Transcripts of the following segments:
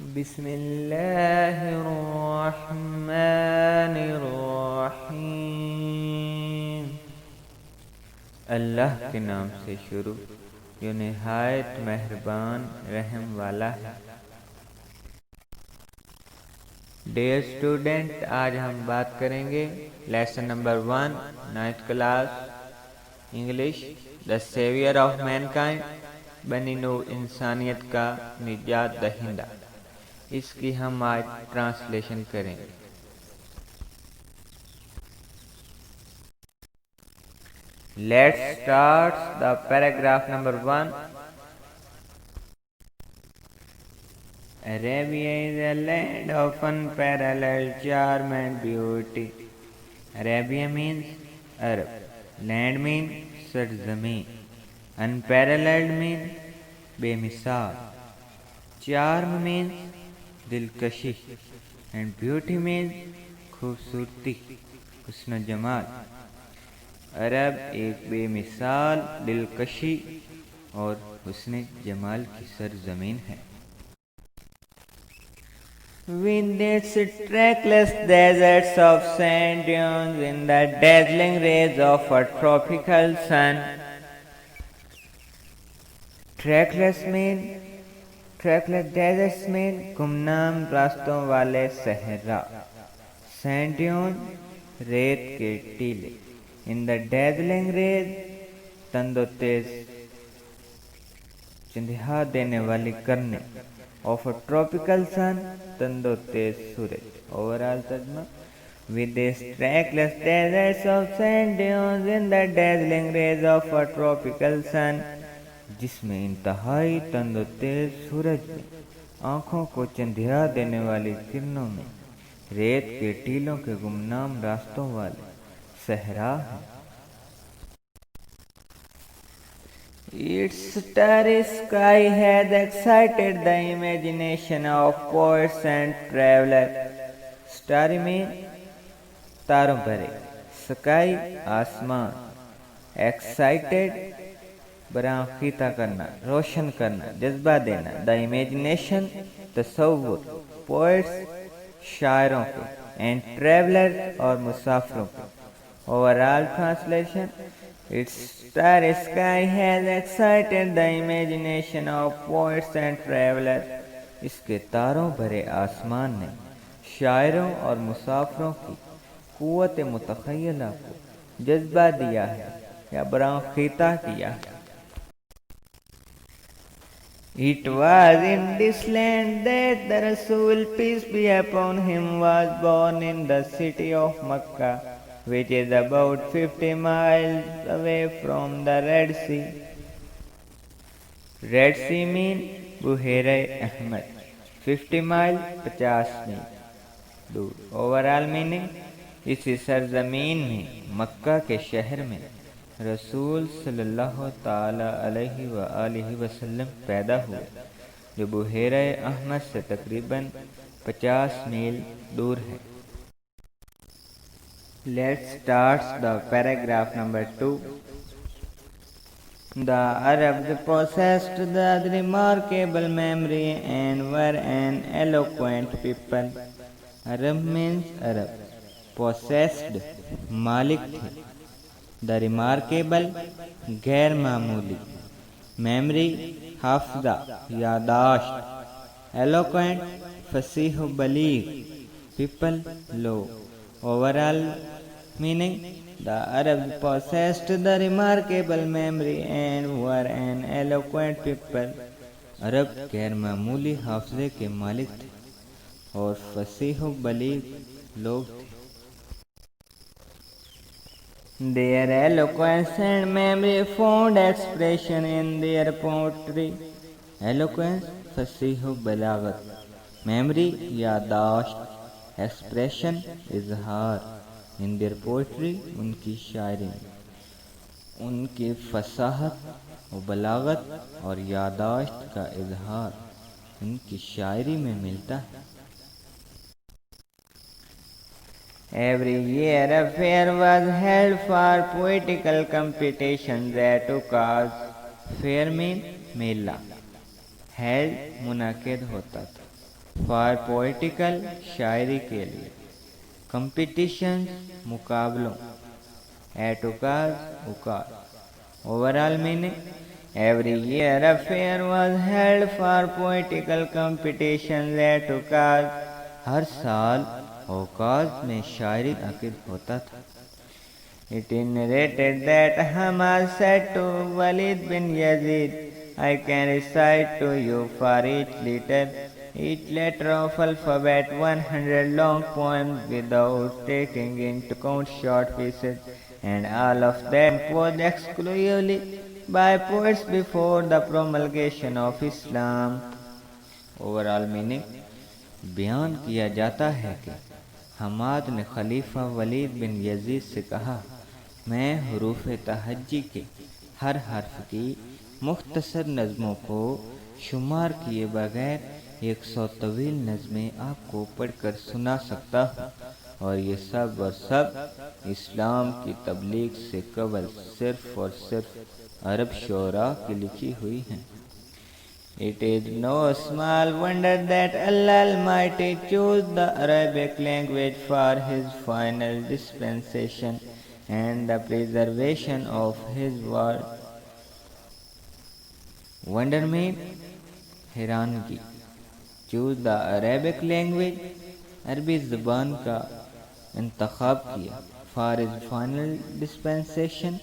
बिस्मिल्लाहिर्रहमानिर्रहीम। अल्लाह के नाम से शुरू जो निहायत मेहरबान रहम वाला है। डियर स्टूडेंट, आज हम बात करेंगे lesson number 1, 9th class, English, the saviour of mankind, बनी नूह इंसानियत का निजात दहिंदा। इसकी हम आज ट्रांसलेशन करेंगे। Let's start the paragraph number 1। Arabia is a land of unparalleled charm and beauty. Arabia means Arab. Land means Sarzameen. Unparalleled means बेमिसाल. Charm means दिलकशी. And beauty means खूबसूरती, हुस्न जमाल. अरब एक बेमिसाल, दिलकशी और हुस्न जमाल की सरजमीन है। With its trackless deserts of sand dunes in the dazzling rays of a tropical sun. Trackless deserts mean गुमनाम रास्तों वाले सहरा. Sand dunes रेत के टीले. In the dazzling rays तंदो तेज चंदिहा देने वाली करने. Of a tropical sun तंदो तेज सूरज. ओवरऑल तर्जुमा, with its trackless deserts of sand dunes in the dazzling rays of a tropical sun, जिसमें इंतहाई तंदो तेज सूरज में आंखों को चंदिया देने वाली किरणों में रेत के टीलों के गुमनाम रास्तों वाले सहरा है। Its starry sky has excited the imagination of poets and travelers. Starry means तारों भरे. Sky आसमान. Excited बरांगीता करना, रोशन करना, जज्बा देना. The imagination Tasavvur. Poets शायरों को. And travelers और मुसाफिरों को. Overall translation, its starry sky has excited the imagination of poets and travelers. इसके तारों भरे आसमान ने शायरों और मुसाफिरों की कुव्वत मुतखय्यला को जज्बा दिया है या बरांगीता किया है। It was in this land that the Rasul, peace be upon him, was born in the city of Makkah, which is about 50 miles away from the Red Sea. Red Sea means बुहेरे अहमद. 50 mile 50 मील दूर. Overall meaning, इसी सरजमीन में मक्का के शहर में रसूल सल्लल्लाहु ताला अलैहि व आलिहि वसल्लम पैदा हुए, जो बुहेरे अहमद से तकरीबन 50 मील दूर है। Let's start the paragraph number 2. The Arabs possessed the remarkable memory and were an eloquent people. Arab means Arab. Possessed मालिक थे. The remarkable गैर मामूली. Memory हाफजा यादाश्त. Eloquent फसीह बलीग. People लोग. Overall meaning, the Arabs possessed the remarkable memory and were an eloquent people. अरब गैर मामूली हाफजे के मालिक थे और फसीह बलीग लोग थे। Their eloquence and memory found expression in their poetry. Eloquence Fasih बलागत. Memory यादाश्त. Expression इजहार. In their poetry उनकी शायरी में उनकी फसाहत व बलागत और यादाश्त का इजहार उनकी शायरी में मिलता है। Every year a fair was held for poetical competitions at Ukaz. Fair means Mela. Held मुनाकिद होता था. फॉर पोइटिकल शायरी के लिए, कंपटीशन मुकाबलों, at Ukaz. Overall meaning, every year a fair was held for poetical competitions at उकाज। हर साल औकाज में शायरी आखिर होता था। It is narrated that Hammad said to Walid bin Yazid, I can recite to you for each letter of alphabet 100 long poems without taking into account short pieces, and all of them composed exclusively by poets before the promulgation of Islam. Overall meaning, बयान किया जाता है कि हमाद ने खलीफा वलीद बिन Yazid से कहा, मैं हरूफ तहज्जी के हर हर्फ की मुख्तसर नज़मों को शुमार किए बगैर 100 तवील नज़में आपको पढ़कर सुना सकता हूँ, और ये सब और सब इस्लाम की तबलीग से कबल सिर्फ और सिर्फ अरब शोरा की लिखी हुई हैं। It is no small wonder that Allah Almighty chose the Arabic language for His final dispensation and the preservation of His word. Wonder means हैरानगी। चूज द अरेबिक लैंग्वेज, अरबी ज़बान का इंतखाब किया, फॉर इज फाइनल डिस्पेंसेशन,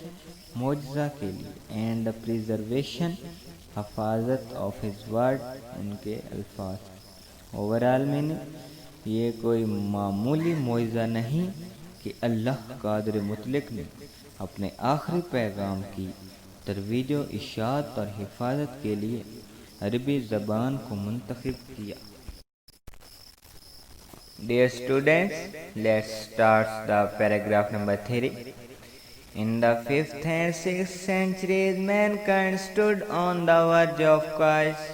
मोजज़ा के लिए, and the preservation, हफाजत ऑफ हिज वर्ड, उनके अल्फाज। ओवरऑल मीनिंग, ये कोई मामूली मोइज़ा नहीं कि अल्लाह कादिर मुतलक ने अपने आखिरी पैगाम की तरवीज व इशाअत और हिफाजत के लिए अरबी ज़बान को मुंतखब किया। Dear students, let's start the paragraph number 3. In the 5th and 6th centuries, mankind stood on the verge of chaos.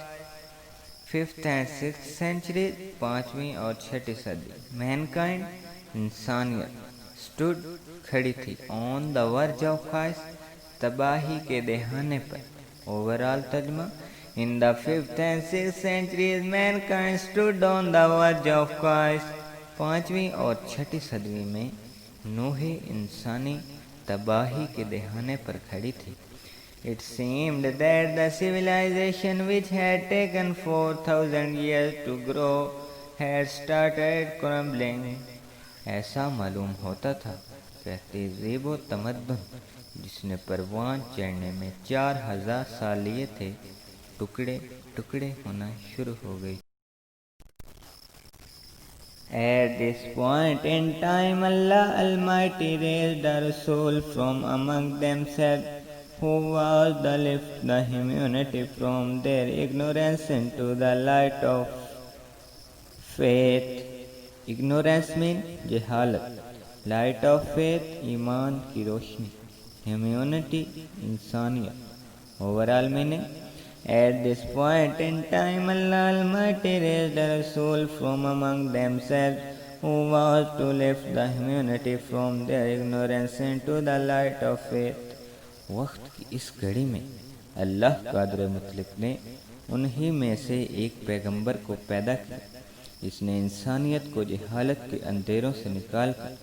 5th and 6th centuries, 5वीं और 6ठी सदी, mankind, इंसानियत, stood, खड़ी थी, on the verge of chaos, तबाही के दहाने पर। Overall तर्जुमा, in the 5th and 6th centuries, mankind stood on the verge of chaos. 5वीं और 6ठी सदी में नूहे इंसानी तबाही के दहाने पर खड़ी थी। It seemed that the civilization which had taken 4,000 years to grow had started crumbling. ऐसा मालूम होता था कि तहज़ीब व तमद्दुन जिसने परवान चढ़ने में 4,000 साल लिए थे, टुकड़े टुकड़े होना शुरू हो गई। At this point in time, Allah Almighty raised a Rasul from among themselves, who was to lift the humanity from their ignorance into the light of faith. Ignorance means जहालत, light of faith ईमान की रोशनी, humanity इंसानियत। Overall meaning, at this point in time, Allah Almighty raised a Rasul from among themselves, who was to lift the humanity from their ignorance into the light of faith. वक्त की इस घड़ी में अल्लाह कादिर मुतलक ने उन्हीं में से एक पैगंबर को पैदा किया। इसने इंसानियत को जहालत के अंधेरों से निकालकर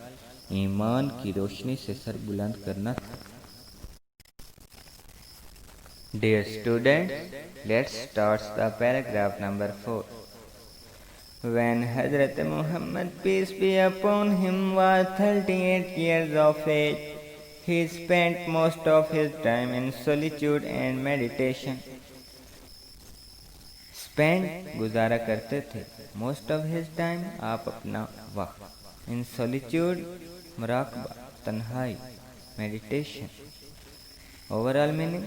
ईमान की रोशनी से सर बुलंद करना था। Dear students, let's start the paragraph number 4. When Hazrat Muhammad, peace be upon him, was 38 years of age, he spent most of his time in solitude and meditation. Spent गुजारा करते थे, most of his time आप अपना वक्त, in solitude मुराकबा, तन्हाई, meditation. Overall meaning,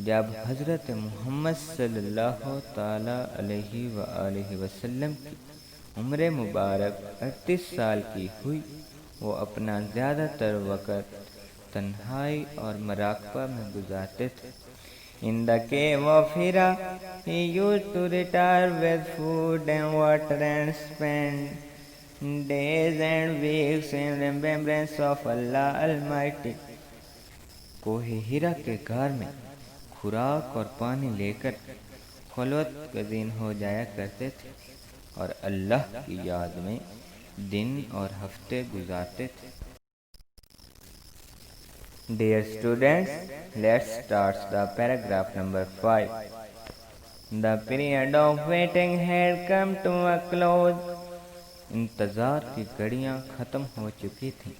जब हज़रत मुहम्मद सल्लल्लाहु ताला अलैहि व आलिहि वसल्लम की उम्र मुबारक 38 साल की हुई, वो अपना ज़्यादातर वक़्त तन्हाई और मराकबा में गुजारते थे। In the cave of Hira, he used to retire with food and water and spend days and weeks in remembrance of Allah Almighty. कोहे हिरा के घर में खुराक और पानी लेकर खलवत गज़ीन हो जाया करते थे और अल्लाह की याद में दिन और हफ्ते गुजारते थे। Dear students, let's start the paragraph number 5. The period of waiting had come to a close. इंतजार की घड़ियां खत्म हो चुकी थीं।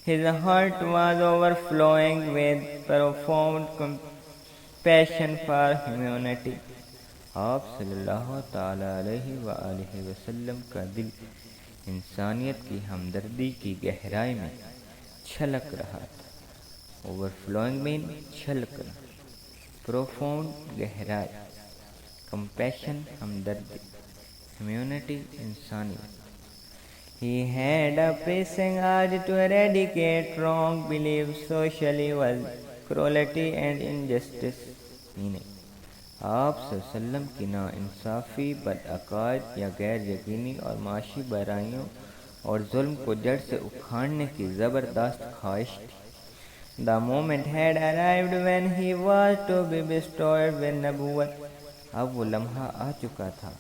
His heart was overflowing with profound compassion for humanity. आप सल्लल्लाहु ताला अलैहि वसल्लम का दिल इंसानियत की हमदर्दी की गहराई में छलक रहा था। ओवरफ्लोइंग मीन छलकना, प्रोफाउंड गहराई, कंपैशन हमदर्दी, ह्यूमैनिटी इंसानियत। He had a pressing urge to eradicate wrong beliefs, social evil, cruelty and injustice. Meaning, आप सल्लम की नाइंसाफ़ी, बदअक़ायद या गैर यकीनी और माशी बुराइयों और जुल्म को जड़ से उखाड़ने की ज़बरदस्त ख्वाहिश थी। The moment had arrived when he was to be bestowed with नबूवत। अब वो लम्हा आ चुका था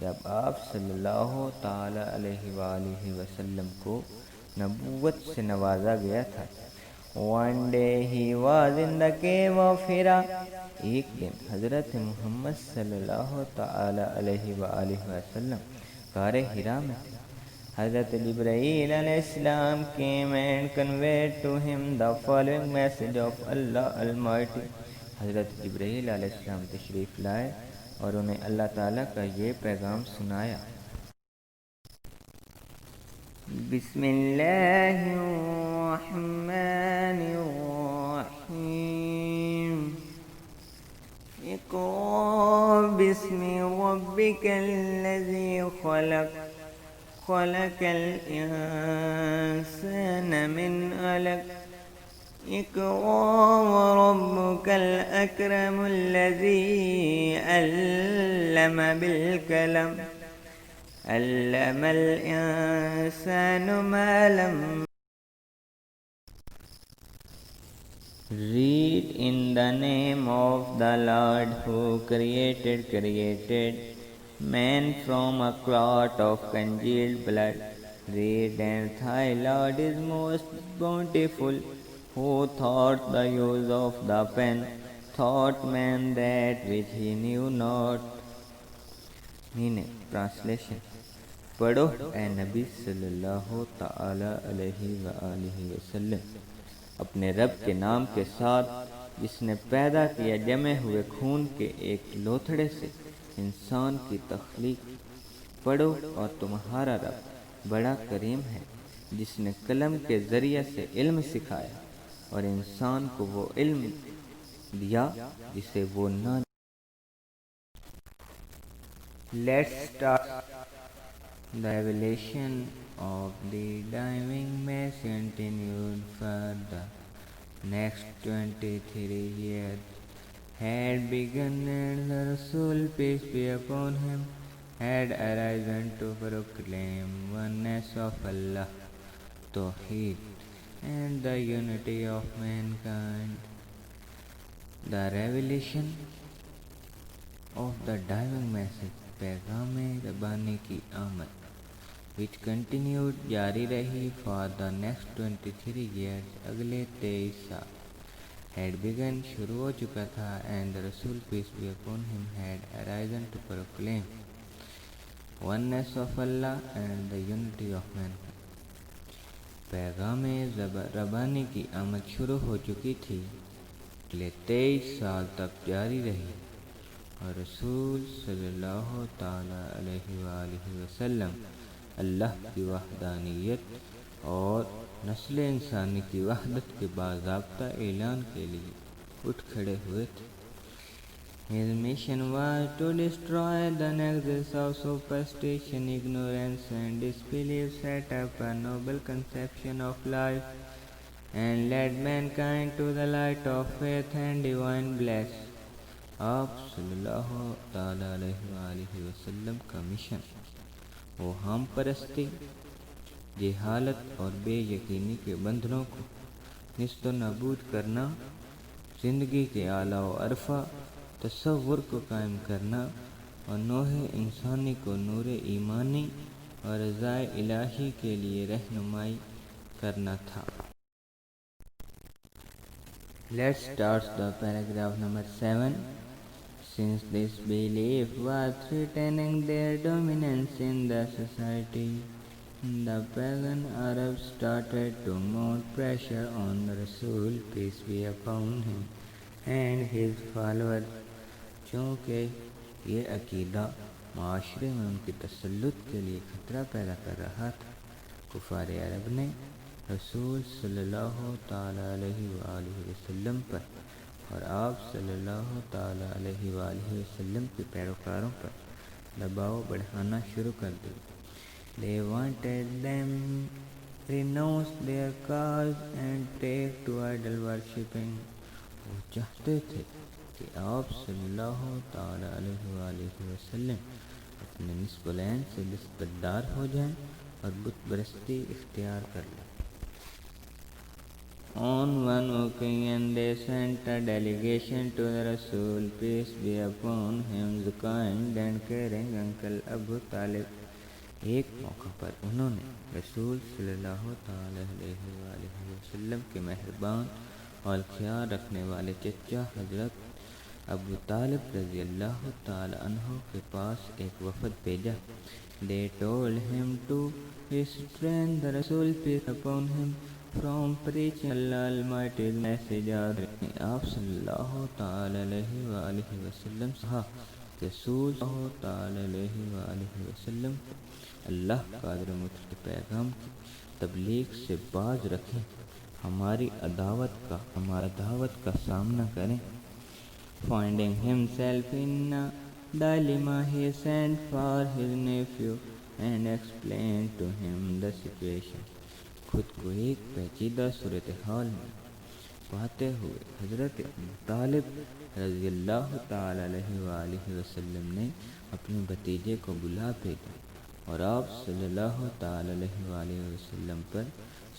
जब आप सल्लल्लाहु ताला अलैहि वसल्लम को नबूवत से नवाजा गया था। One day he was in the cave of Hira। एक दिन हज़रत मोहम्मद सल्लल्लाहु ताला अलैहि वसल्लम गारे हिरा में थे। Hazrat Jibreel alayhi came and conveyed to him the following message of Allah Almighty। हज़रत जिब्राईल अलैहिस्सलाम तशरीफ़ लाए और उन्हें अल्लाह ताला का ये पैगाम सुनाया। बिस्मिल्लाहिर्रहमानिर्रहीम। इक़रा बिस्मि रब्बिकल्लज़ी खलक़ खलक़ल इंसान मिन अलक़। इक़रा वरब्बुकल अकरमुल्लज़ी अल्लम बिलक़लम अल्लमल इंसान मा lump. Read in the name of the Lord who created man from a clot of congealed blood. Read, and thy Lord is most bountiful, who taught the use of the pen, taught man that which he knew not. Meaning, translation. पढ़ो ए नबी सल्लल्लाहु ताला अलैहि वसल्लम, अपने रब के नाम के साथ जिसने पैदा किया जमे हुए खून के एक लोथड़े से इंसान की तख्लीक। पढ़ो और तुम्हारा रब बड़ा करीम है जिसने कलम के ज़रिए से इल्म सिखाया और इंसान को वो इल्म दिया जिसे वो न। Let's start the revelation of the divine mass continued for the next 23 years had begun, and the Rasul, peace be upon him, had arisen to proclaim oneness of Allah, Tawheed, and the unity of mankind. The revelation of the divine message, पैगाम-ए-रब्बानी की आमद, which continued जारी रही for the next 23 years, अगले 23 साल, had begun शुरू हो चुका था, and the Rasul, peace be upon him, had arisen to proclaim oneness of Allah and the unity of mankind. पैगाम-ए-रब्बानी की आमद शुरू हो चुकी थी, अगले 23 साल तक जारी रही, और रसूल सल्लल्लाहु ताला अलैहि वसल्लम अल्लाह की वहदानियत और नस्ल इंसानी की वहदत के बाज़ाब्ता ऐलान के लिए उठ खड़े हुए थे। His mission was to destroy the nexus of superstition, ignorance and disbelief, set up a noble conception of life, and lead mankind to the light of faith and divine bliss. आप सल्लल्लाहु ताला अलैहि वसल्लम का मिशन वो हम परस्ती, जहालत और बेयकीनी के बंधनों को निस्तो नाबूद करना, ज़िंदगी के आला व अरफा तसव्वुर को कायम करना, और नोहे इंसानी को नूर ईमानी और रज़ाए इलाही के लिए रहनुमाई करना था। Let's start the paragraph number 7. Since this belief was threatening their dominance in the society, the pagan Arabs started to mount pressure on the Rasul, peace be upon him, and his followers. चूँकि ये अकीदा माशरे में उनकी तसल्लुत के लिए खतरा पैदा कर रहा था, कुफार अरब ने रसूल सल्लल्लाहु ताला अलैहि वसल्लम पर और आप सल्लल्लाहु ताला अलैहि वसल्लम के पैरोकारों पर दबाव बढ़ाना शुरू कर दिया। They wanted them renounce their cause and take to idol worshipping. वो चाहते थे कि आप सल्लल्लाहु ताला अलैहि वसल्लम अपने निस्बलैन से निस्बतदार हो जाएं और बुत परस्ती इख्तियार कर लें। On one occasion they sent a delegation to the Rasul, peace be upon him, the kind and caring uncle Abu Talib. एक मौका पर उन्होंने रसूल सल्लल्लाहु ताला अलैहि वसल्लम के मेहरबान और ख्याल रखने वाले चचा हजरत अबू तालिब रज़ी अल्लाह ताला अन्हु के पास एक वफद भेजा। They told him to restrain the Rasul, peace upon him, from preaching Allah Almighty's message. आप सल्लल्लाहु ताला अलैहि वसल्लम कहा कि रसूल सल्लल्लाहु ताला अलैहि वसल्लम को अल्लाह कादिर मुतअल के पैगाम की तबलीग से बाज रखें, हमारी अदावत का सामना करें। Finding himself in a dilemma, he sent for his nephew and explained to him the situation. खुद को एक पेचीदा सूरत हाल में पाते हुए हजरत अबू तालिब रज़ी अल्लाह ताला अलैहि वसल्लम ने अपने भतीजे को बुला भेजा और आप सल्लल्लाहु ताला अलैहि वसल्लम पर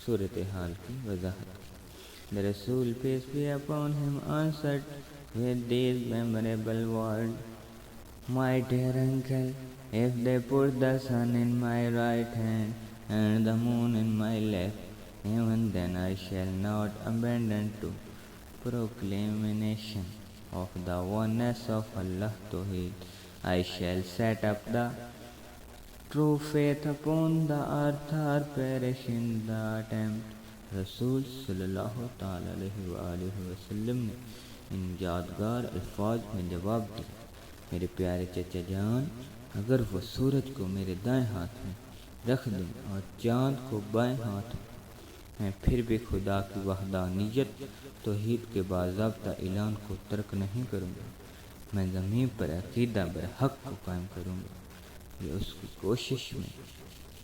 सूरत हाल की वजाहत की। The Rasul, peace be upon him, answered with these memorable words, My dear uncle, if they put the sun in my right hand and the moon in my left, even then I shall not abandon to proclamation of the oneness of Allah Tawheed. I shall set up the true faith upon the earth or perish in the attempt. रसूल सल्लल्लाहु ताला अलैहि वसल्लम ने इन यादगार अल्फाज में जवाब दिया, मेरे प्यारे चचा जान, अगर वो सूरज को मेरे दाएं हाथ में रख दें और चाँद को बाएं हाथ में, मैं फिर भी खुदा की वहदानियत तौहीद के बाज़ाब्ता ऐलान को तर्क नहीं करूँगा। मैं ज़मीन पर अक़ीदा बरहक़ को कायम करूँगा। ये उसकी कोशिश में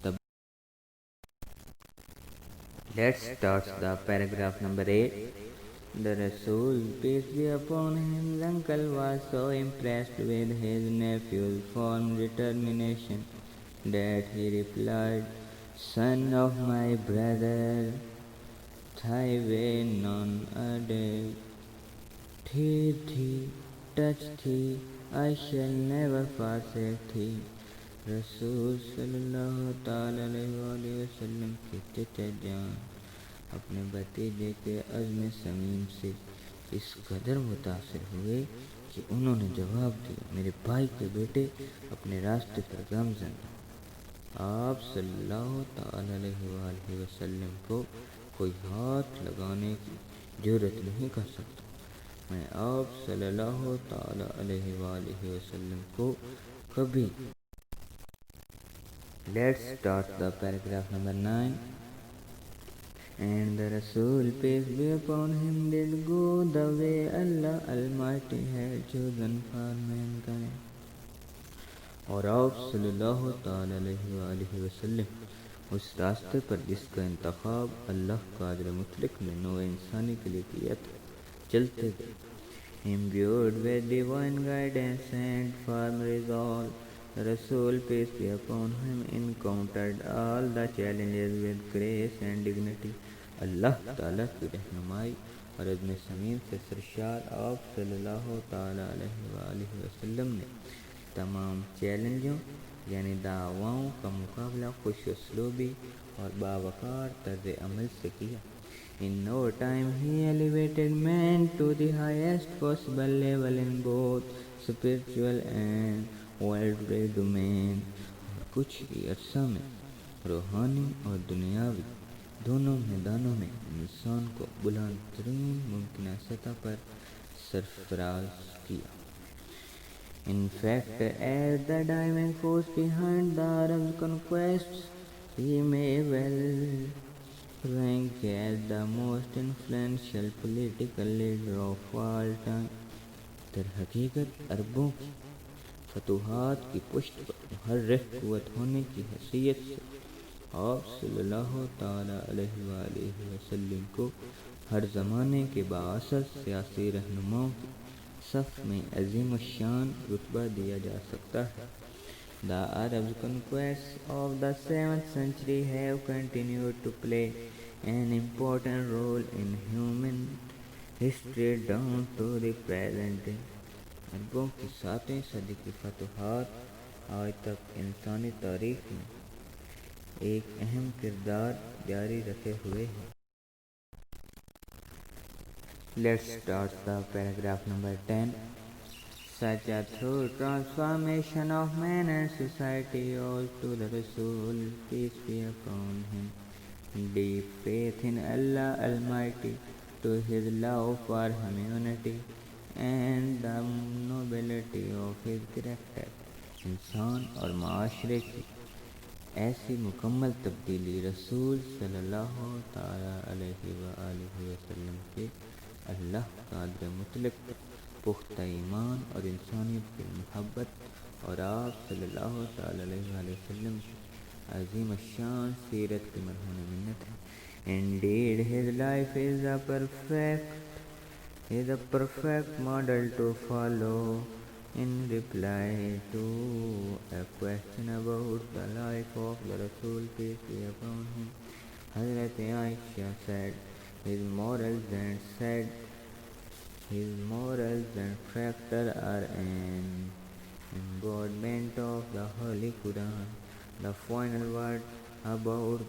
तब। Let's start the paragraph number 8. The Rasul, peace be upon him, uncle was so impressed with his nephew's firm determination that he replied, Son of my brother, thy way none adage. Thee, touch thee, I shall never forsake thee. रसूल सल्लल्लाहु ताला अलैहि वसल्लम के चचा जान अपने भतीजे के अज़्म समीम से इस कदर मुतासिर हुए कि उन्होंने जवाब दिया, मेरे भाई के बेटे, अपने रास्ते पर गामज़न। आप सल्लल्लाहु ताला अलैहि वसल्लम को कोई हाथ लगाने की जुर्रत नहीं कर सकता। मैं आप सल्लल्लाहु ताला अलैहि वसल्लम को कभी। Let's start the paragraph number 9. And the Rasul, peace be upon him, did go the way Allah Almighty had chosen for mankind. और आप सल्लल्लाहु ताला अलैहि वसल्लम उस रास्ते पर जिसका इंतखाब अल्लाह कादिर मुतलक ने नौ इंसानी के लिए किया था, चलते गए। Imbued with divine guidance and firm resolve, the Rasul, peace be upon him, encountered all the challenges with grace and dignity. अल्लाह ताला की रहनुमाई और अज़्म समीम से सरशार आप सल्लल्लाहु ताला अलैहि वसल्लम ने तमाम चैलेंजों यानी दावाओं का मुकाबला खुश उसलूबी और बावकार तर्ज अमल से किया। In no time he elevated man to the highest possible level in both spiritual and worldly domain। और कुछ ही अर्सा में रूहानी और दुनियावी दोनों मैदानों में इंसान को बुलंद तरीन मुमकिन सतह पर सरफराज किया। In fact, as the driving force behind the Arab conquests, he may well rank as the most influential political leader of all time। दर हकीकत अरबों की फतूहात की पुष्ट पर मुहर्रिक कुव्वत होने की हैसियत से आप सल्लल्लाहु ताला अलैहि वसल्लम को हर ज़माने के बाअसर सियासी रहनुमाओं की सफ़ में अज़ीम शान रुतबा दिया जा सकता है। The Arab conquests of the 7th century have continued to play an important role in human history down to the present day। अरबों की 7वीं सदी की फतूहात आज तक इंसानी तारीख में एक अहम किरदार जारी रखे हुए हैं। Let's start the paragraph number 10। Such a true transformation of man and society owes to the Rasul, peace be upon him, deep faith in Allah Almighty, to his love for humanity and the nobility of his character। इंसान और माशरे की ऐसी मुकम्मल तब्दीली रसूल सल्लल्लाहु ताला अलैहि वसल्लम के अल्लाह कादर मुतलक पर पुख्ता ईमान और इंसानियत की मोहब्बत और आप सल्लल्लाहु ताला अलैहि वसल्लम की अज़ीम शान सीरत की मरहून मिन्नत है। Indeed, his life is a perfect model to follow। In reply to a question about the life of the Rasul, peace be upon him, Hazrat Aisha said, his morals and character are an embodiment of the Holy Quran। The final word about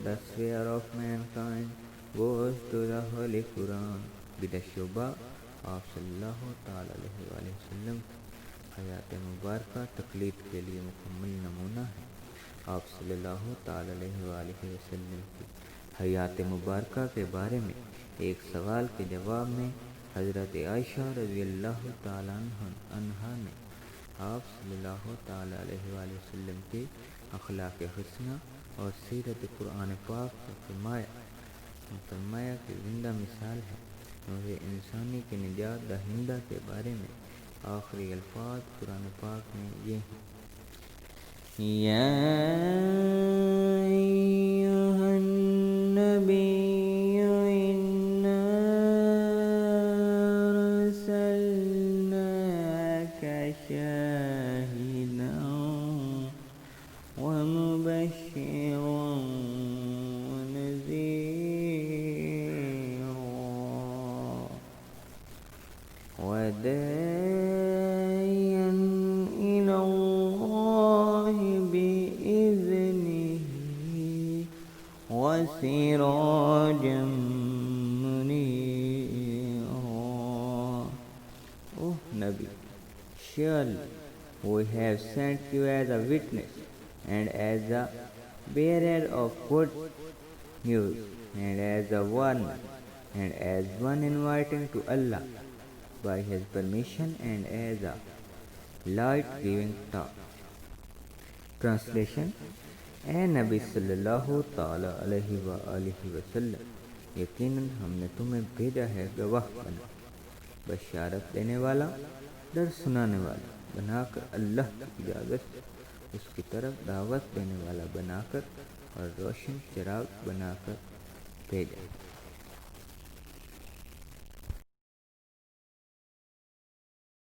the sphere of mankind goes to the Holy Quran। बिदशुबा आप सल्लल्लाहु ताला अलैहि वसल्लम की हयात मुबारका तकलीद के लिए मुकम्मल नमूना है। आप सल्लल्लाहु ताला अलैहि वसल्लम की हयात मुबारका के बारे में एक सवाल के जवाब में हज़रत आयशा रज़ियल्लाहु ताला अन्हा ने आप सल्लल्लाहु ताला अलैहि वसल्लम के अखलाक हुस्ना और सीरत कुरान पाक का फरमाया कि जिंदा मिसाल है। मुझे इंसानी की निजात दहिंदा के बारे में आखिरी अल्फाज कुरान पाक में ये हैं, या अय्युहन नबिय्यु इन्ना अरसलनाका शाहिदन व मुबश्शिरन व नज़ीरा وداعيا إلى الله بإذنه وسراجا منيرا। O Nabi, surely we have sent you as a witness and as a bearer of good news and as a warner and as one inviting to Allah by his permission and as a light giving torch। Translation। ए नबी सल्लल्लाहु ताला अलैहि वसल्लम, यकीनन हमने तुम्हें भेजा है गवाह बना, बशारत देने वाला, डर सुनाने वाला बनाकर, अल्लाह की इजाज़त से उसकी तरफ दावत देने वाला बनाकर और रोशन चिराग बनाकर भेजा।